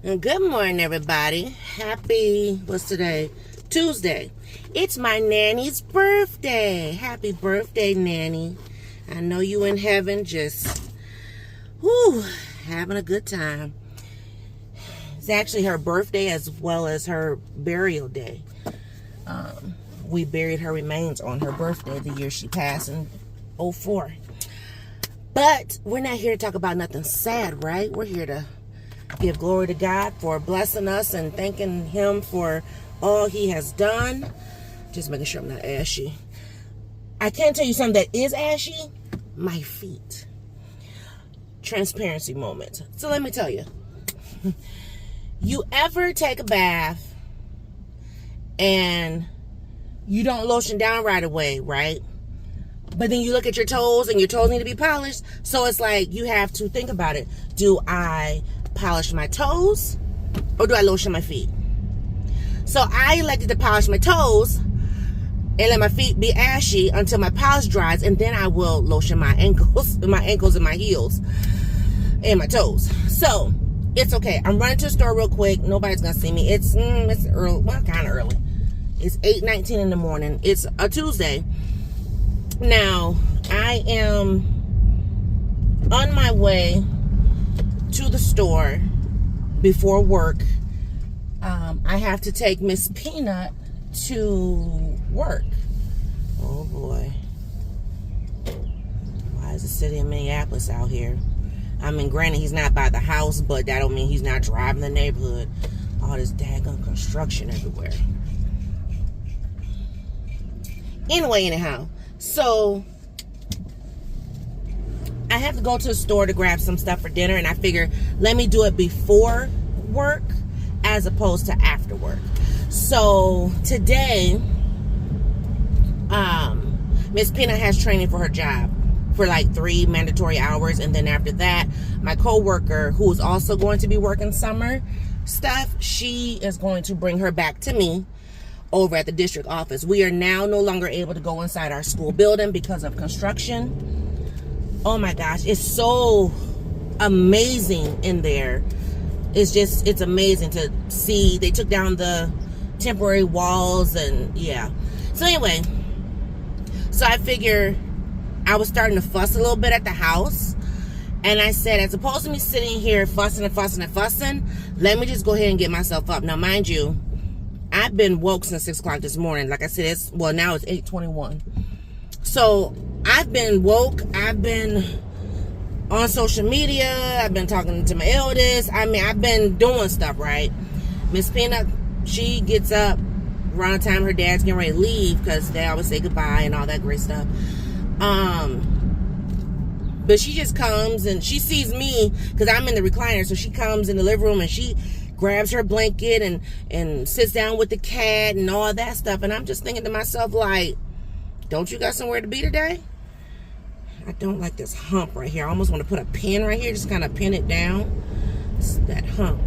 And good morning, everybody. Happy, what's today? Tuesday. It's my nanny's birthday. Happy birthday, nanny. I know you in heaven just, having a good time. It's actually her birthday as well as her burial day. We buried her remains on her birthday, the year she passed in 2004. But we're not here to talk about nothing sad, right? We're here to give glory to God for blessing us and thanking Him for all He has done. Just making sure I'm not ashy. I can tell you something that is ashy. My feet. Transparency moment. So let me tell you. You ever take a bath and you don't lotion down right away, right? But then you look at your toes and your toes need to be polished. So it's like you have to think about it. Do I polish my toes or do I lotion my feet? So I elected to polish my toes and let my feet be ashy until my polish dries, and then I will lotion my ankles and my heels and my toes. So it's okay. I'm running to the store real quick. Nobody's gonna see me. It's early. Well, kind of early. It's 8:19 in the morning. It's a Tuesday. Now I am on my way to the store before work. I have to take Miss Peanut to work. Oh boy. Why is the city of Minneapolis out here? I mean, granted, he's not by the house, but that don't mean he's not driving the neighborhood. All this daggone construction everywhere. Anyhow, so I have to go to the store to grab some stuff for dinner, and I figure let me do it before work as opposed to after work. So today, Miss Peanut has training for her job for like 3 mandatory hours, and then after that, my coworker, who is also going to be working summer stuff, she is going to bring her back to me over at the district office. We are now no longer able to go inside our school building because of construction. Oh my gosh, it's so amazing in there. It's amazing to see. They took down the temporary walls and yeah. So anyway, so I figure I was starting to fuss a little bit at the house. And I said, as opposed to me sitting here fussing, let me just go ahead and get myself up. Now, mind you, I've been woke since 6 o'clock this morning. Like I said, now it's 8:21. So I've been woke. I've been on social media. I've been talking to my eldest. I mean, I've been doing stuff, right? Miss Peanut, she gets up around the time her dad's getting ready to leave because they always say goodbye and all that great stuff. But she just comes and she sees me because I'm in the recliner. So she comes in the living room and she grabs her blanket and sits down with the cat and all that stuff. And I'm just thinking to myself, like, don't you got somewhere to be today? I don't like this hump right here. I almost want to put a pin right here, just kind of pin it down. It's that hump.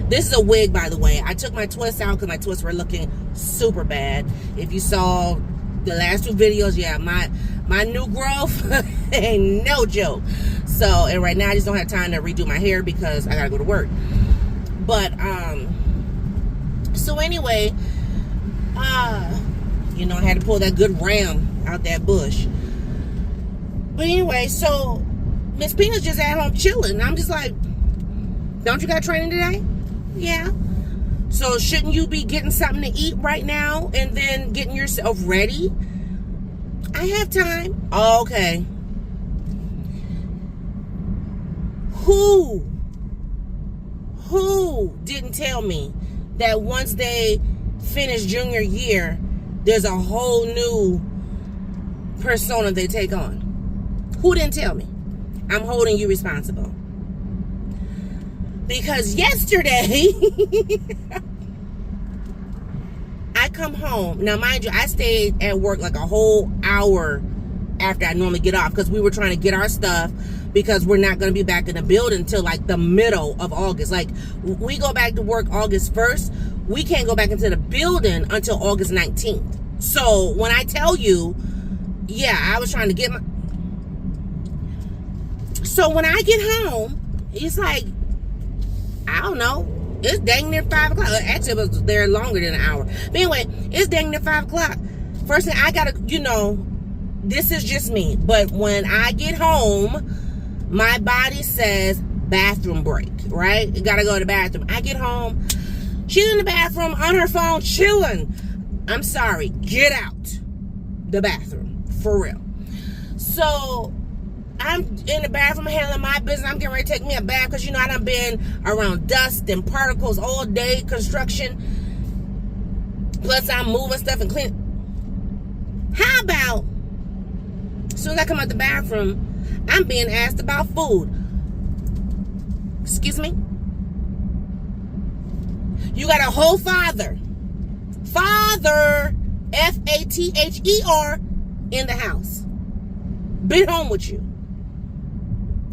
This is a wig, by the way. I took my twists out because my twists were looking super bad. If you saw the last 2 videos, yeah, my new growth ain't no joke. So, and right now I just don't have time to redo my hair because I gotta go to work. But so anyway, you know, I had to pull that good ram out that bush. But anyway, so Miss Peanut's just at home chilling. I'm just like, don't you got training today? Yeah. So shouldn't you be getting something to eat right now and then getting yourself ready? I have time. Oh, okay. Who didn't tell me that once they finish junior year, there's a whole new persona they take on? Who didn't tell me? I'm holding you responsible. Because yesterday, I come home. Now, mind you, I stayed at work like a whole hour after I normally get off because we were trying to get our stuff because we're not going to be back in the building until like the middle of August. Like, we go back to work August 1st. We can't go back into the building until August 19th. So when I tell you, yeah, I was trying to get my... So when I get home, it's like, I don't know, It's dang near 5 o'clock. Actually, it was there longer than an hour. But anyway, it's dang near 5 o'clock. First thing I gotta, this is just me. But when I get home, my body says bathroom break, right? You gotta go to the bathroom. I get home. She's in the bathroom on her phone chilling. I'm sorry. Get out the bathroom. For real. So I'm in the bathroom handling my business. I'm getting ready to take me a bath because, I done been around dust and particles all day, construction. Plus, I'm moving stuff and cleaning. How about, as soon as I come out the bathroom, I'm being asked about food. Excuse me? You got a whole father, F-A-T-H-E-R, in the house. Been home with you.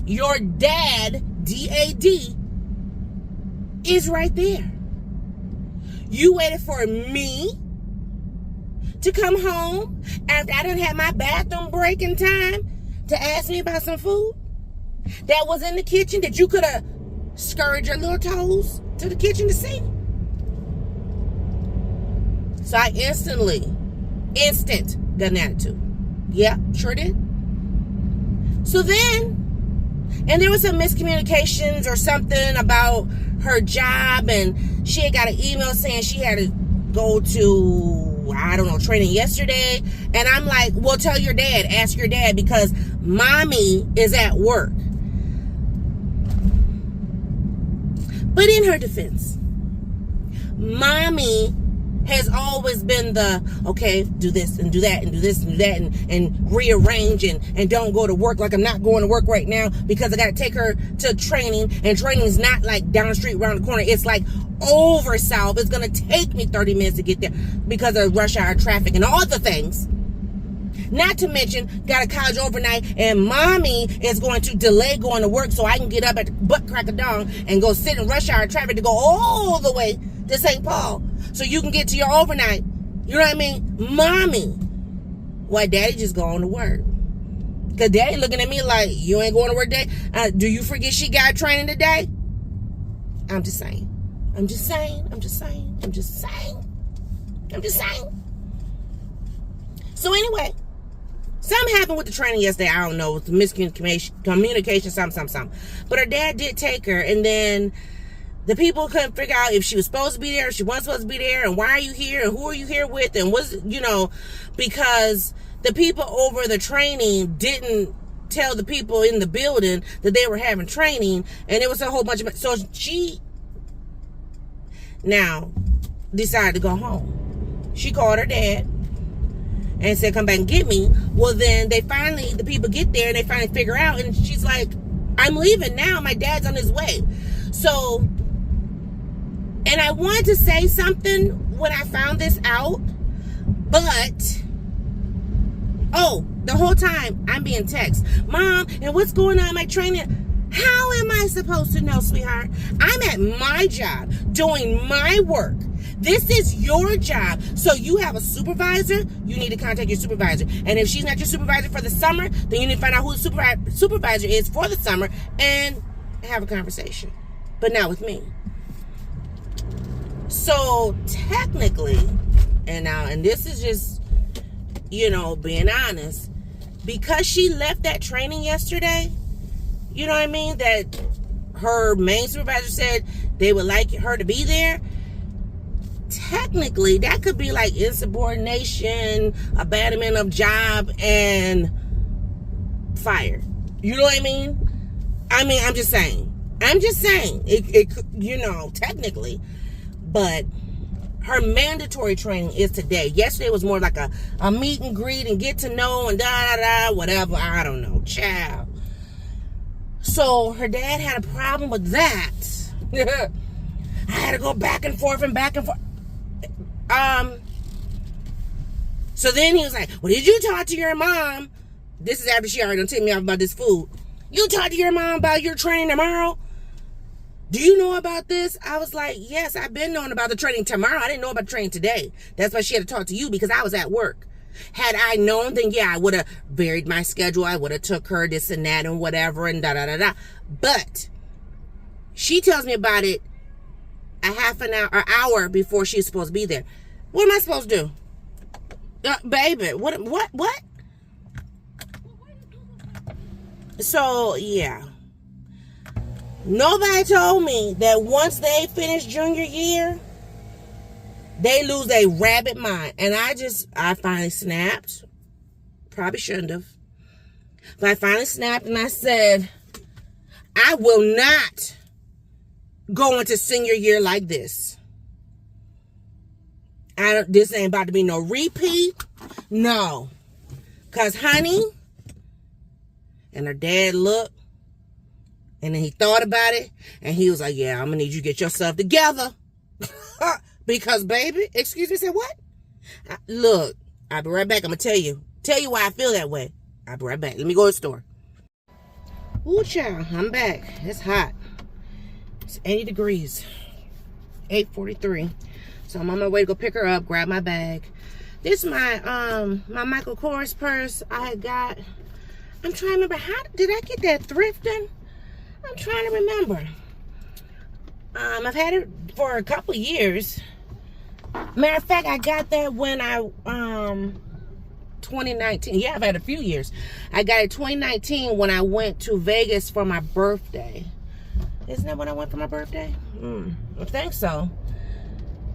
Your dad, D-A-D, is right there. You waited for me to come home after I done had my bathroom break in time to ask me about some food that was in the kitchen that you could have scurried your little toes to the kitchen to see. So I instant got an attitude. Yeah, sure did. So then, and there was some miscommunications or something about her job, and she had got an email saying she had to go to, training yesterday. And I'm like, well, tell your dad, ask your dad, because mommy is at work. But in her defense, mommy has always been the, okay, do this and do that and do this and do that and rearrange and don't go to work like I'm not going to work right now because I got to take her to training, and training is not like down the street around the corner. It's like over south. It's going to take me 30 minutes to get there because of rush hour traffic and all the things. Not to mention, got a college overnight, and mommy is going to delay going to work so I can get up at the butt crack of dawn and go sit in rush hour traffic to go all the way to St. Paul so you can get to your overnight. You know what I mean? Mommy. Why daddy just going to work? Because daddy looking at me like, you ain't going to work today? Do you forget she got training today? I'm just saying. So anyway, something happened with the training yesterday. I don't know. With the miscommunication, something. But her dad did take her, and then the people couldn't figure out if she was supposed to be there, if she wasn't supposed to be there, and why are you here, and who are you here with, and because the people over the training didn't tell the people in the building that they were having training, and it was a whole bunch of... So she now decided to go home. She called her dad and said, come back and get me. Well, then the people get there and they finally figure out, and she's like, I'm leaving now. My dad's on his way. So, and I wanted to say something when I found this out, but, the whole time I'm being texted, Mom, and what's going on in my training? How am I supposed to know, sweetheart? I'm at my job doing my work. This is your job. So you have a supervisor, you need to contact your supervisor. And if she's not your supervisor for the summer, then you need to find out who the supervisor is for the summer and have a conversation. But not with me. So technically, and this is just, being honest, because she left that training yesterday, you know what I mean, that her main supervisor said they would like her to be there, technically that could be like insubordination, abandonment of job, and fired. You know what I mean? I'm just saying it could, technically, but her mandatory training is today. Yesterday was more like a meet and greet and get to know and whatever. I don't know, child. So her dad had a problem with that. I had to go back and forth. So then he was like, well, did you talk to your mom? This is after she already done tipped me off about this food. You talk to your mom about your training tomorrow? Do you know about this? I was like, yes, I've been knowing about the training tomorrow. I didn't know about the training today. That's why she had to talk to you, because I was at work. Had I known, then yeah, I would have varied my schedule. I would have took her this and that and whatever and da-da-da-da. But she tells me about it a half an hour before she's supposed to be there. What am I supposed to do? Baby, what? So, yeah. Nobody told me that once they finish junior year, they lose a rabbit mind. And I finally snapped. Probably shouldn't have. But I finally snapped and I said, I will not go into senior year like this. This ain't about to be no repeat. No. Because, honey, and her dad looked, and then he thought about it, and he was like, yeah, I'm going to need you to get yourself together. Because, baby, excuse me, said what? Look, I'll be right back. I'm going to tell you why I feel that way. I'll be right back. Let me go to the store. Ooh, child, I'm back. It's hot. It's 80 degrees. 8:43. So I'm on my way to go pick her up, grab my bag. This is my Michael Kors purse I had got. I'm trying to remember, how did I get that thrifting? I'm trying to remember. I've had it for a couple years. Matter of fact, I got that when 2019. Yeah, I've had a few years. I got it 2019 when I went to Vegas for my birthday. Isn't that when I went for my birthday? I think so.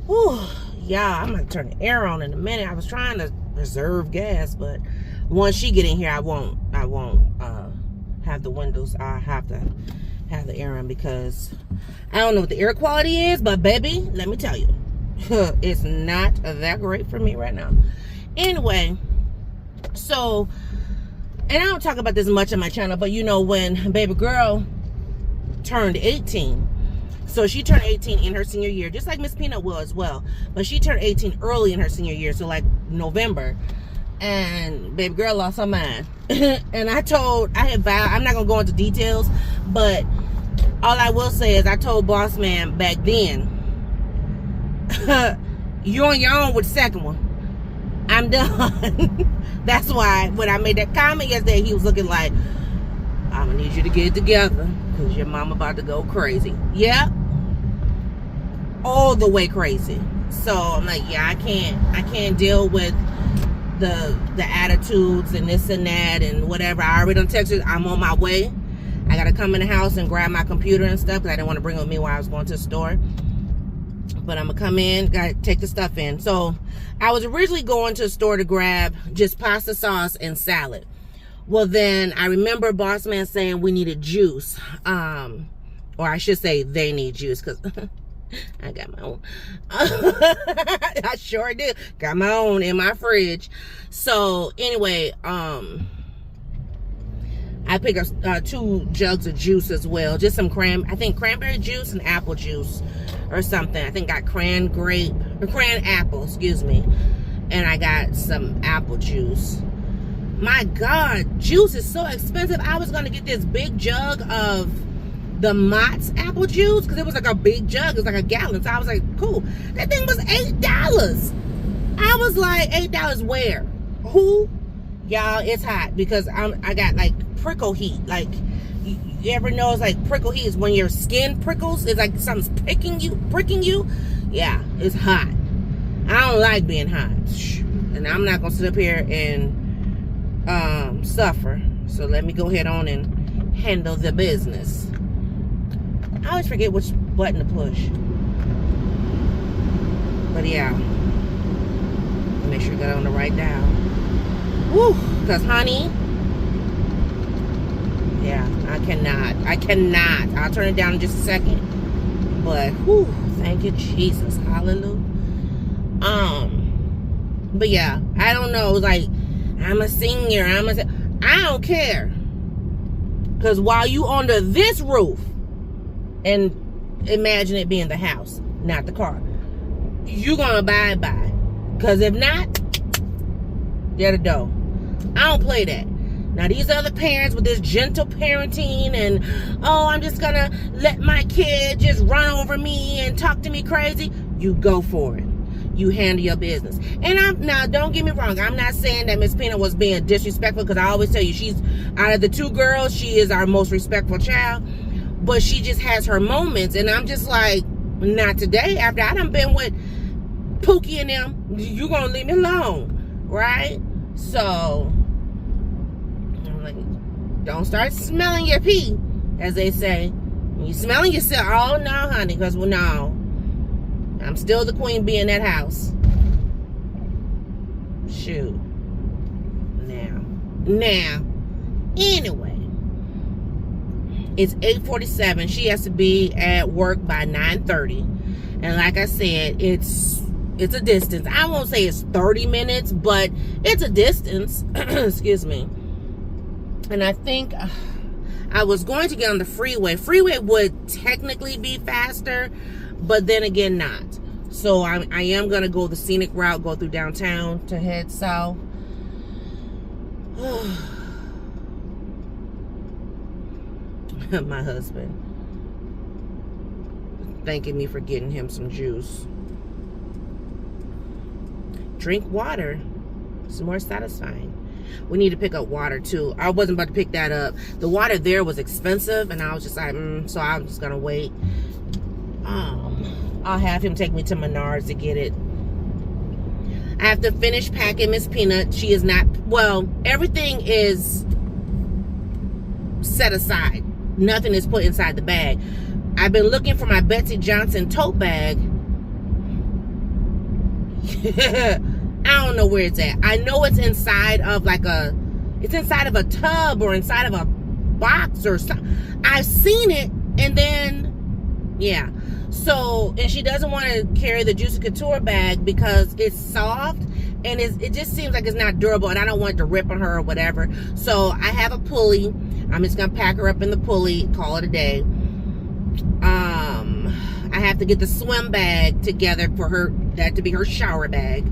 Whew. Yeah, I'm gonna turn the air on in a minute. I was trying to reserve gas, but once she get in here, I won't have the windows. I have to have the air on because I don't know what the air quality is, but baby, let me tell you, it's not that great for me right now. Anyway, so, and I don't talk about this much on my channel, but you know, when baby girl turned 18, so she turned 18 in her senior year, just like Miss Peanut will as well, but she turned 18 early in her senior year, so like November. And baby girl lost her mind. And I had vowed, I'm not gonna go into details, but all I will say is I told boss man back then, you're on your own with the second one. I'm done. That's why when I made that comment yesterday, he was looking like, I'm gonna need you to get it together because your mama about to go crazy. Yeah, all the way crazy. So I'm like, yeah, I can't deal with the attitudes and this and that and whatever. I already done texted, I'm on my way. I gotta come in the house and grab my computer and stuff because I didn't want to bring it with me while I was going to the store. But I'm gonna come in, gotta take the stuff in. So I was originally going to the store to grab just pasta sauce and salad. Well, then I remember boss man saying we needed juice. Or I should say they need juice because I got my own. I sure do. Got my own in my fridge. So anyway, I picked up 2 jugs of juice as well. Just some cranberry juice and apple juice or something. I think got cran apple, excuse me. And I got some apple juice. My God, juice is so expensive. I was gonna get this big jug of the Mott's apple juice because it was like a big jug. It was like a gallon. So I was like, cool. That thing was $8. I was like, $8 where? Who? Y'all, it's hot because I got like prickle heat. Like, you ever know it's like prickle heat is when your skin prickles? It's like something's pricking you. Yeah, it's hot. I don't like being hot. And I'm not going to sit up here and suffer. So let me go ahead on and handle the business. I always forget which button to push. But yeah. Make sure you got on the right dial. Woo! Because honey, yeah, I cannot. I'll turn it down in just a second. But whoo, thank you, Jesus. Hallelujah. But yeah, I don't know, like, I'm a senior, I don't care. Because while you under this roof, and imagine it being the house, not the car, you're gonna abide by. Because if not, there the door. I don't play that. Now these other parents with this gentle parenting and, oh, I'm just gonna let my kid just run over me and talk to me crazy, you go for it. You handle your business. And now don't get me wrong, I'm not saying that Miss Peanut was being disrespectful, because I always tell you, she's, out of the 2 girls, she is our most respectful child. But she just has her moments, and I'm just like, Not today. After I done been with Pookie and them, you gonna leave me alone, right? So I'm like, don't start smelling your pee, as they say. You smelling yourself? Oh no, honey, because well, no, I'm still the queen bee in that house. Shoot. Now. Anyway, it's 8:47. She has to be at work by 9:30, and like I said, it's a distance. I won't say it's 30 minutes, but it's a distance. Excuse me. And I think I was going to get on the freeway. Freeway would technically be faster, but then again, not. So I am going to go the scenic route, go through downtown to head south. My husband thanking me for getting him some juice. Drink water. It's more satisfying. We need to pick up water too. I wasn't about to pick that up. The water there was expensive, and I was just like, so I'm just gonna wait. I'll have him take me to Menards to get it. I have to finish packing Miss Peanut. She is not, well, everything is set aside. Nothing is put inside the bag. I've been looking for my Betsy Johnson tote bag. I don't know where it's at. I know it's inside of it's inside of a tub or inside of a box or something. I've seen it, and then, yeah. So, and she doesn't want to carry the Juicy Couture bag because it's soft, and it just seems like it's not durable, and I don't want it to rip on her or whatever. So I have a pulley. I'm just going to pack her up in the pulley, call it a day. I have to get the swim bag together for her, that to be her shower bag.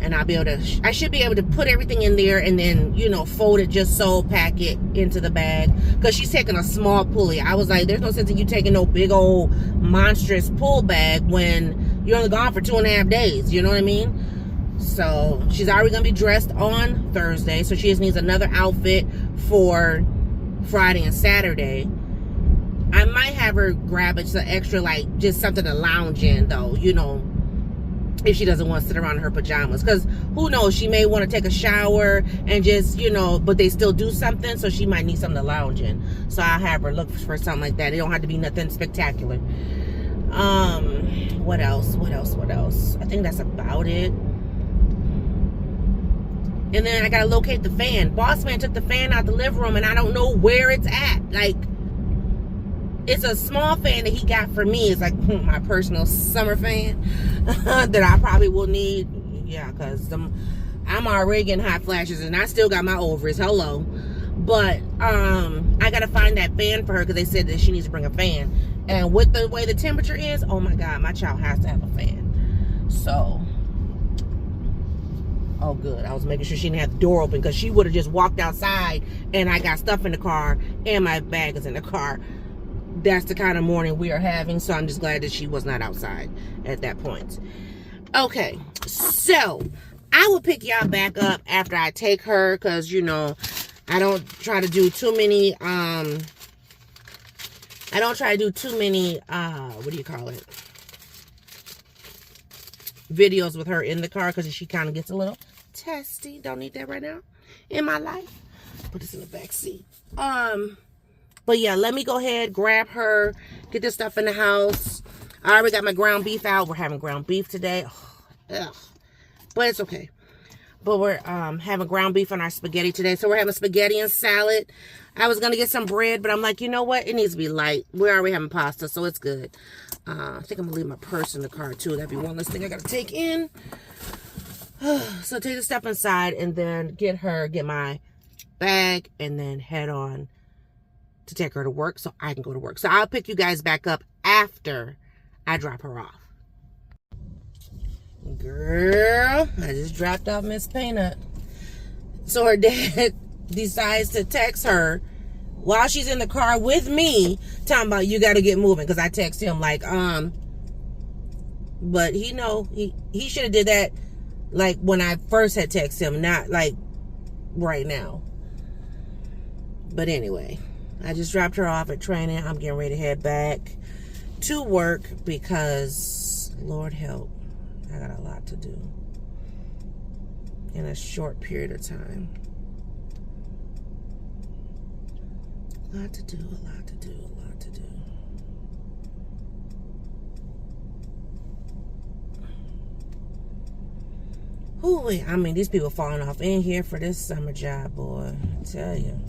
And I'll be able to, I should be able to put everything in there and then, fold it just so, pack it into the bag. Because she's taking a small pulley. I was like, there's no sense in you taking no big old monstrous pull bag when you're only gone for 2.5 days. You know what I mean? So she's already going to be dressed on Thursday. So she just needs another outfit for Friday and Saturday. I might have her grab it some extra, just something to lounge in, though, if she doesn't want to sit around in her pajamas. Because who knows, she may want to take a shower and just, but they still do something, so she might need something to lounge in. So I'll have her look for something like that. It don't have to be nothing spectacular. What else? I think that's about it. And then I gotta locate the fan. Boss man took the fan out the living room, and I don't know where it's at. It's a small fan that he got for me. It's like my personal summer fan that I probably will need. Yeah, because I'm already getting hot flashes, and I still got my ovaries. Hello. But I got to find that fan for her because they said that she needs to bring a fan. And with the way the temperature is, oh my God, my child has to have a fan. So, oh good. I was making sure she didn't have the door open because she would have just walked outside and I got stuff in the car and my bag is in the car. That's the kind of morning we are having, so I'm just glad that she was not outside at that point. Okay, so I will pick y'all back up after I take her because, I don't try to do too many, what do you call it? Videos with her in the car because she kind of gets a little testy. Don't need that right now in my life. Put this in the back seat. But yeah, let me go ahead, grab her, get this stuff in the house. I already got my ground beef out. We're having ground beef today. Ugh. But it's okay. But we're having ground beef on our spaghetti today. So we're having spaghetti and salad. I was going to get some bread, but I'm like, you know what? It needs to be light. We're already having pasta, so it's good. I think I'm going to leave my purse in the car, too. That'd be one less thing I got to take in. So take the stuff inside and then get my bag and then head on to take her to work so I can go to work. So I'll pick you guys back up after I drop her off. Girl, I just dropped off Miss Peanut. So her dad decides to text her while she's in the car with me, talking about you got to get moving. Because I text him but he should have did that when I first had texted him, not right now. But anyway, I just dropped her off at training. I'm getting ready to head back to work because, Lord help, I got a lot to do in a short period of time. A lot to do, a lot to do, a lot to do. Ooh, I mean, these people falling off in here for this summer job, boy. I tell you.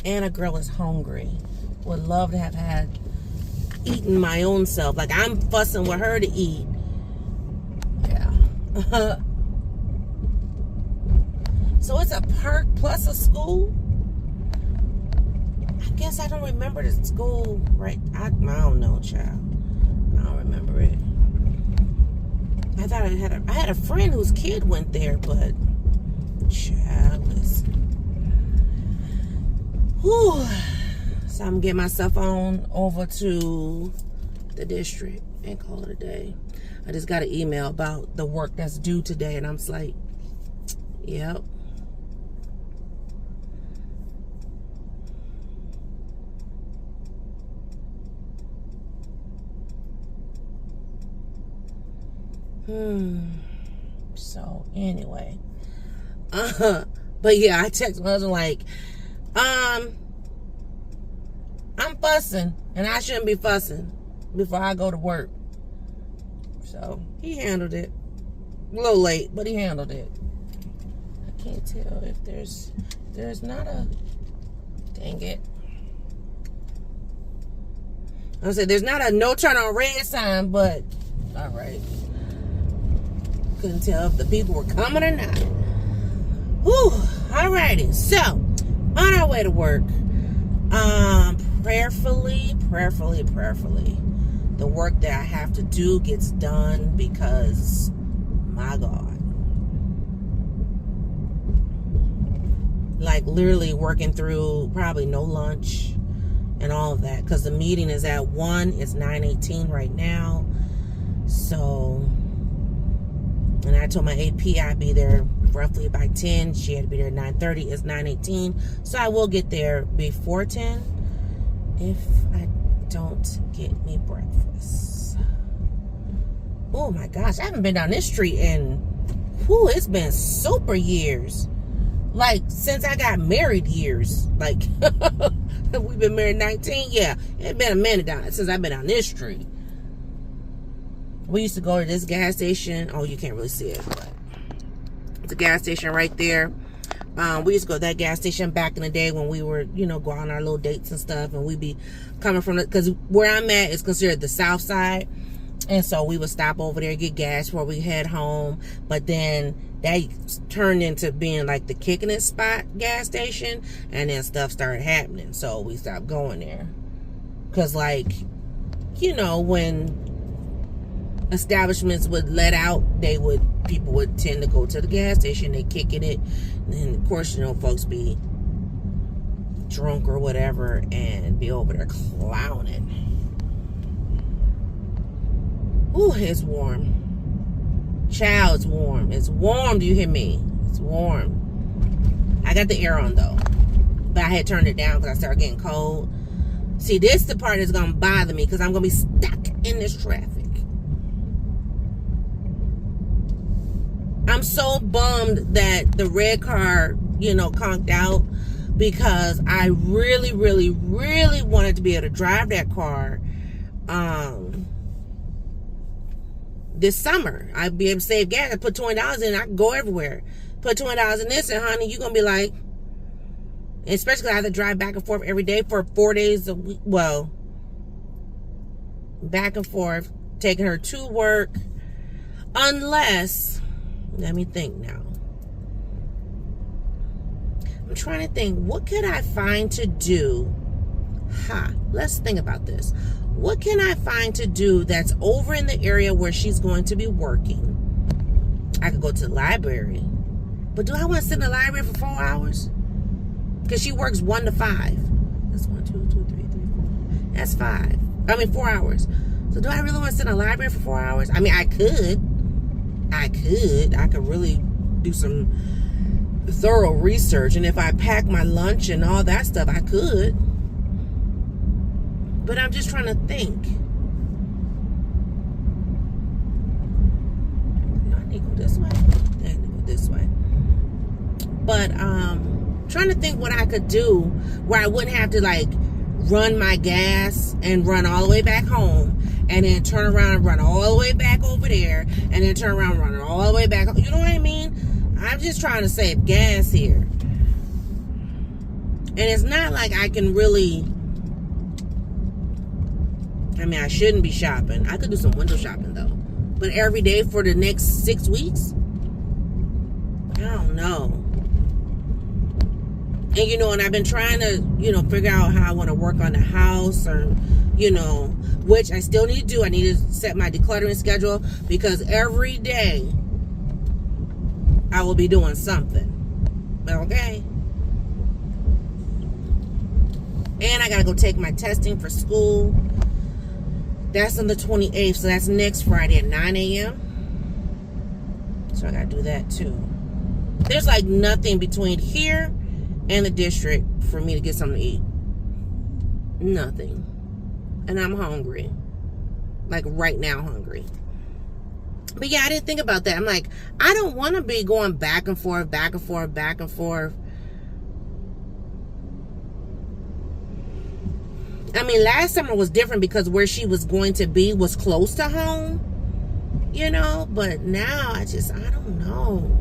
And a girl is hungry. Would love to have had eaten my own self. Like, I'm fussing with her to eat. Yeah. So it's a park plus a school? I guess I don't remember the school, right? I don't know, child. I don't remember it. I thought I had a friend whose kid went there, but childless. Whew. So I'm getting myself on over to the district and call it a day. I just got an email about the work that's due today, and I'm just like, yep. So anyway, but yeah, I text my husband like, I'm fussing, and I shouldn't be fussing before I go to work. So he handled it. A little late, but he handled it. I can't tell if there's not a, dang it. I said there's not a no turn on red sign, but all right. Couldn't tell if the people were coming or not. Whew. Alrighty. So, on our way to work, prayerfully, the work that I have to do gets done because, my God. Like, literally working through probably no lunch and all of that. Because the meeting is at 1. It's 9:18 right now. So... And I told my AP I'd be there roughly by 10. She had to be there at 9:30. It's 9:18. So I will get there before 10 if I don't get me breakfast. Oh my gosh. I haven't been down this street in, it's been super years. Like, since I got married years. Like, we've been married 19. Yeah, it's been a minute since I've been on this street. We used to go to this gas station. Oh, you can't really see it, but it's a gas station right there. We used to go to that gas station back in the day when we were, go on our little dates and stuff. And we'd be coming from because where I'm at is considered the south side. And so we would stop over there, get gas before we head home. But then that turned into being like the kicking it spot gas station. And then stuff started happening. So we stopped going there. Because, like, when establishments would let out, people would tend to go to the gas station. They kicking it, and then of course folks be drunk or whatever and be over there clowning. Ooh, it's warm, child. It's warm. It's warm. Do you hear me? It's warm. I got the air on though, but I had turned it down because I started getting cold. See, this is the part that's gonna bother me because I'm gonna be stuck in this traffic. I'm so bummed that the red car, conked out because I really, really, really wanted to be able to drive that car this summer. I'd be able to save gas. I put $20 in, I can go everywhere. Put $20 in this, and honey, you're going to be like, especially because I have to drive back and forth every day for 4 days a week. Well, back and forth, taking her to work, unless... Let me think now. I'm trying to think, what could I find to do? Let's think about this. What can I find to do that's over in the area where she's going to be working? I could go to the library. But do I want to sit in the library for 4 hours? Because she works 1 to 5. That's 1, 2, 3, 4. That's 5. 4 hours. So do I really want to sit in the library for 4 hours? I mean, I could really do some thorough research. And if I pack my lunch and all that stuff, I could. But I'm just trying to think. No, I need to go this way. I need to go this way. But trying to think what I could do where I wouldn't have to like run my gas and run all the way back home and then turn around and run all the way back over there and then turn around and run all the way back. You know what I mean? I'm just trying to save gas here. And it's not like I can really, I mean, I shouldn't be shopping. I could do some window shopping though. But every day for the next 6 weeks? I don't know. And, you know, and I've been trying to, you know, figure out how I want to work on the house or, you know, which I still need to do. I need to set my decluttering schedule because every day I will be doing something. Okay? And I got to go take my testing for school. That's on the 28th, so that's next Friday at 9 a.m. So I got to do that too. There's like nothing between here and the district for me to get something to eat. Nothing. And I'm hungry. Like right now hungry. But yeah, I didn't think about that. I'm like, I don't want to be going back and forth, back and forth, back and forth. I mean, last summer was different because where she was going to be was close to home. You know? But now I don't know.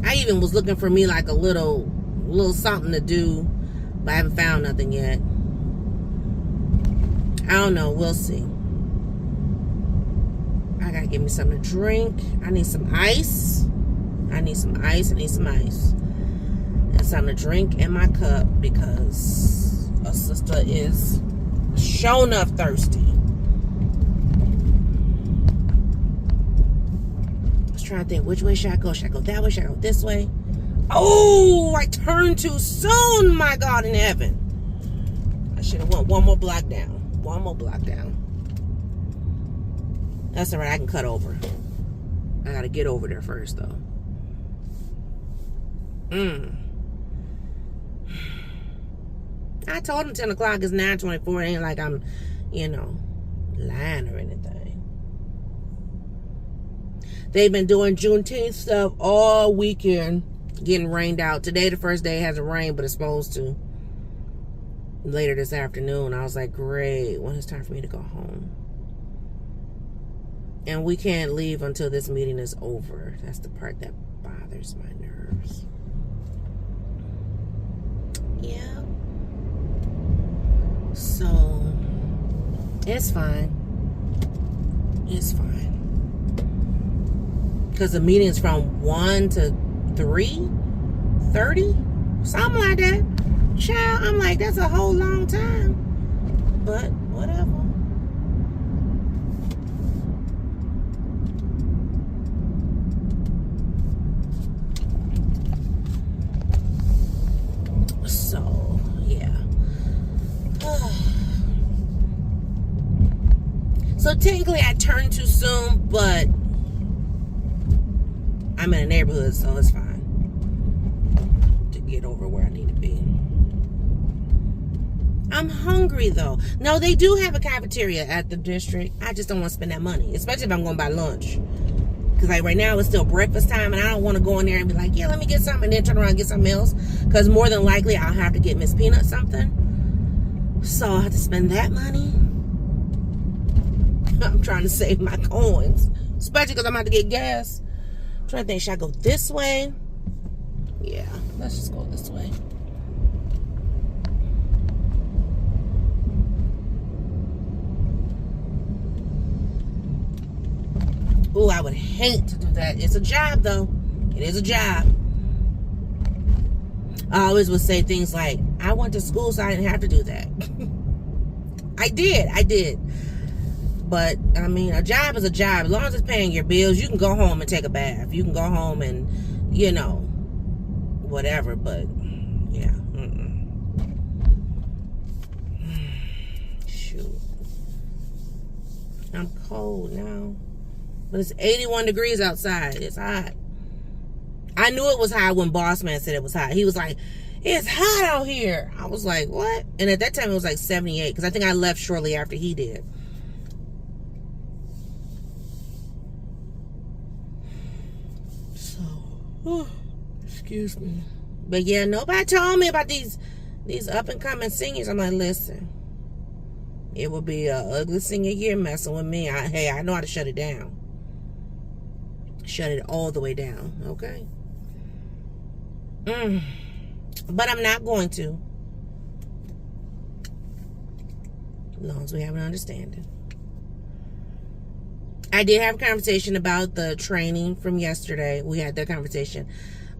I even was looking for me like a little something to do, but I haven't found nothing yet. I don't know. We'll see. I gotta get me something to drink. I need some ice. I need some ice. And something to drink in my cup because a sister is sure enough thirsty. Trying to think, which way should I go? Should I go that way? Should I go this way? Oh, I turned too soon, my God in heaven. I should have went one more block down. One more block down. That's all right, I can cut over. I gotta get over there first though. I told him 10 o'clock is 9:24. It ain't like I'm, you know, lying or anything. They've been doing Juneteenth stuff all weekend, getting rained out. Today, the first day, it hasn't rained, but it's supposed to. Later this afternoon, I was like, great, when it's time for me to go home. And we can't leave until this meeting is over. That's the part that bothers my nerves. Yeah. So, it's fine. It's fine. Because the meeting is from 1 to 3:30, something like that. Child, I'm like, that's a whole long time. But whatever. So, yeah. So technically I turned too soon, but I'm in a neighborhood, so it's fine to get over where I need to be. I'm hungry, though. No, they do have a cafeteria at the district. I just don't want to spend that money, especially if I'm going to buy lunch. Because like right now, it's still breakfast time, and I don't want to go in there and be like, yeah, let me get something, and then turn around and get something else. Because more than likely, I'll have to get Miss Peanut something. So I have to spend that money. I'm trying to save my coins, especially because I'm about to get gas. I'm trying to think, should I go this way? Yeah, let's just go this way. Ooh, I would hate to do that. It's a job, though. It is a job. I always would say things like, I went to school so I didn't have to do that. I did. But, I mean, a job is a job. As long as it's paying your bills, you can go home and take a bath. You can go home and, you know, whatever. But, yeah. Shoot. I'm cold now. But it's 81 degrees outside. It's hot. I knew it was hot when Boss Man said it was hot. He was like, it's hot out here. I was like, what? And at that time it was like 78 because I think I left shortly after he did. So, excuse me. But yeah, nobody told me about these up and coming singers. I'm like, listen, it would be a ugly senior year messing with me. I know how to shut it down. Shut it all the way down, okay? But I'm not going to. As long as we have an understanding. I did have a conversation about the training from yesterday. We had that conversation.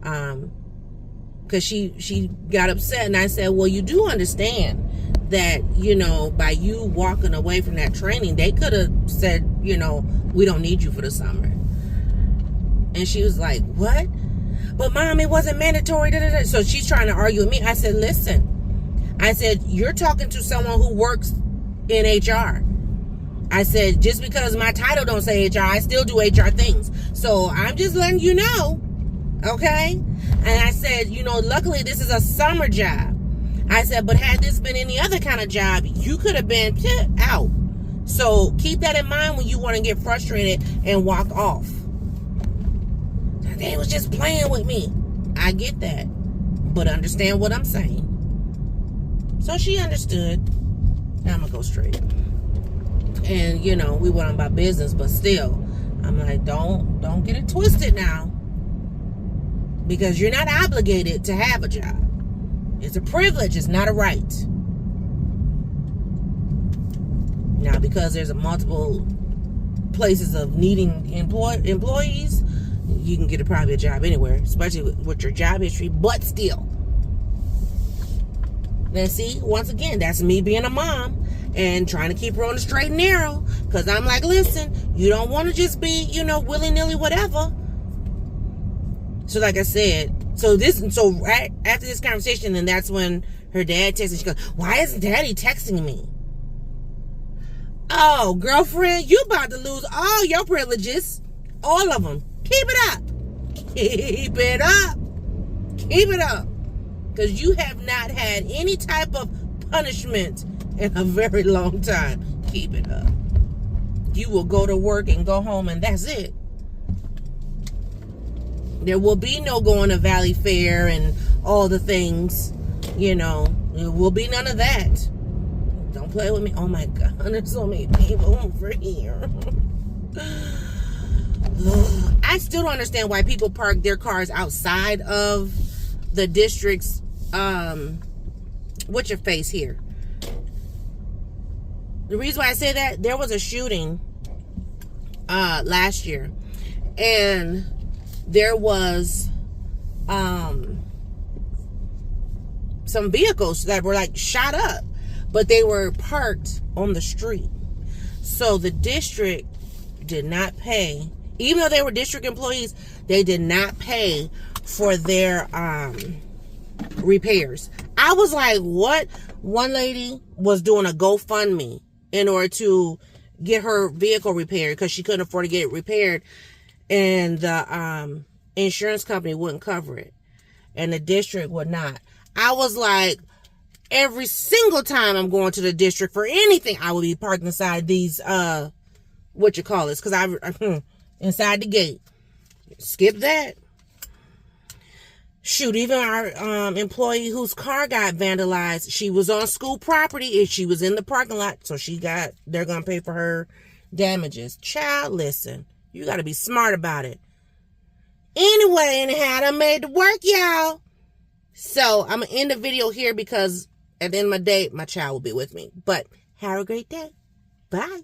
Because she got upset. And I said, well, you do understand that, you know, by you walking away from that training, they could have said, you know, we don't need you for the summer. And she was like, what? But Mom, it wasn't mandatory. So she's trying to argue with me. I said, listen. I said, you're talking to someone who works in HR. I said, just because my title don't say HR, I still do HR things. So I'm just letting you know. Okay? And I said, you know, luckily this is a summer job. I said, but had this been any other kind of job, you could have been out. So keep that in mind when you want to get frustrated and walk off. They was just playing with me. I get that. But understand what I'm saying. So she understood. Now I'm going to go straight. And, you know, we went on about business, but still, I'm like, don't get it twisted now. Because you're not obligated to have a job. It's a privilege. It's not a right. Now, because there's multiple places of needing employees, you can get probably a job anywhere, especially with your job history, but still. Now, see, once again, that's me being a mom and trying to keep her on the straight and narrow. Because I'm like, listen, you don't want to just be, you know, willy-nilly whatever. So like I said, so right after this conversation, and that's when her dad texted. She goes, why isn't Daddy texting me? Oh, girlfriend, you about to lose all your privileges. All of them. Keep it up. Keep it up. Keep it up. Because you have not had any type of punishment in a very long time. Keep it up. You will go to work and go home and that's it. There will be no going to Valley Fair and all the things, you know. There will be none of that. Don't play with me. Oh my God, there's so many people over here. I still don't understand why people park their cars outside of the district's, what's your face here? The reason why I say that, there was a shooting last year. And there was some vehicles that were like shot up, but they were parked on the street. So the district did not pay, even though they were district employees, they did not pay for their repairs. I was like, what? One lady was doing a GoFundMe in order to get her vehicle repaired because she couldn't afford to get it repaired. And the insurance company wouldn't cover it. And the district would not. I was like, every single time I'm going to the district for anything, I would be parked inside these, because inside the gate. Skip that. Shoot, even our employee whose car got vandalized, she was on school property and she was in the parking lot, so they're going to pay for her damages. Child, listen. You got to be smart about it. Anyway, anyhow, I made it work, y'all. So, I'm going to end the video here because at the end of my day, my child will be with me. But have a great day. Bye.